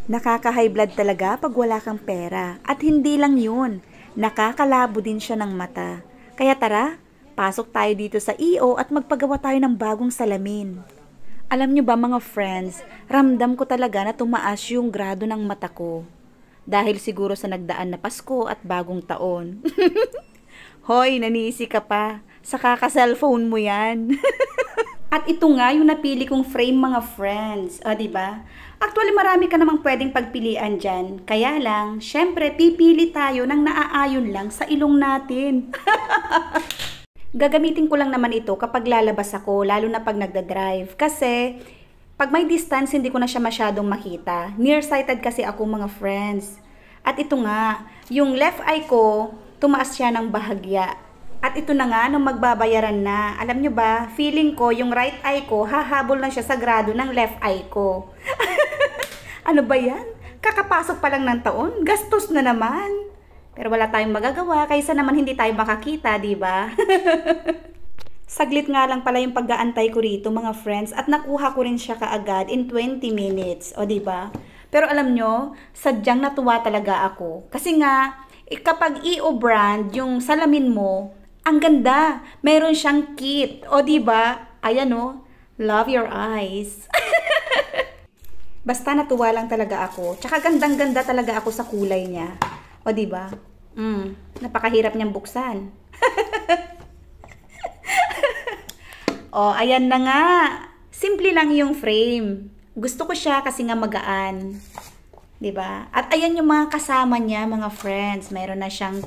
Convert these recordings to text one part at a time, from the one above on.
Nakaka-high blood talaga pag wala kang pera. At hindi lang yun, nakakalabo din siya ng mata. Kaya tara, pasok tayo dito sa EO at magpagawa tayo ng bagong salamin. Alam nyo ba mga friends, ramdam ko talaga na tumaas yung grado ng mata ko. Dahil siguro sa nagdaan na Pasko at bagong taon. Hoy, nanisi ka pa. Sa kaka-cellphone mo yan. At ito nga yung napili kong frame mga friends. O, diba? Actually, marami ka namang pwedeng pagpilian dyan. Kaya lang, syempre, pipili tayo ng naaayon lang sa ilong natin. Gagamitin ko lang naman ito kapag lalabas ako, lalo na pag nagda-drive. Kasi, pag may distance, hindi ko na siya masyadong makita. Nearsighted kasi ako mga friends. At ito nga, yung left eye ko, tumaas siya ng bahagya. At ito na nga, nung magbabayaran na, alam nyo ba, feeling ko, yung right eye ko, hahabol na siya sa grado ng left eye ko. Ano ba yan? Kakapasok pa lang ng taon, gastos na naman. Pero wala tayong magagawa, kaysa naman hindi tayo makakita, di ba? Saglit nga lang pala yung pag-aantay ko rito, mga friends, at nakuha ko rin siya kaagad in 20 minutes, o di ba? Pero alam nyo, sadyang natuwa talaga ako. Kasi nga, kapag EO brand, yung salamin mo, ang ganda. Meron siyang kit. O, diba? Ayan o. Love your eyes. Basta natuwa lang talaga ako. Tsaka gandang-ganda talaga ako sa kulay niya. O, diba? Napakahirap niyang buksan. O, ayan na nga. Simple lang yung frame. Gusto ko siya kasi nga magaan. Diba? At ayan yung mga kasama niya, mga friends. Mayroon na siyang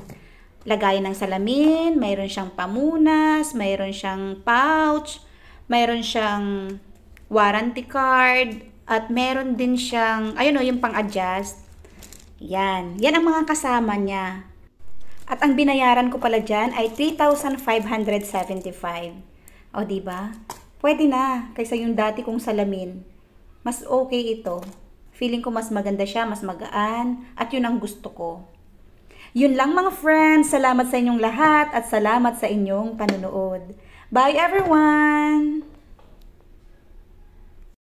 lagayan ng salamin, mayroon siyang pamunas, mayroon siyang pouch, mayroon siyang warranty card, at meron din siyang, ayun o, yung pang-adjust. Yan. Yan ang mga kasama niya. At ang binayaran ko pala dyan ay 3,575. O, diba? Pwede na, kaysa yung dati kong salamin. Mas okay ito. Feeling ko mas maganda siya, mas magaan, at yun ang gusto ko. Yun lang mga friends, salamat sa inyong lahat at salamat sa inyong panonood. Bye everyone!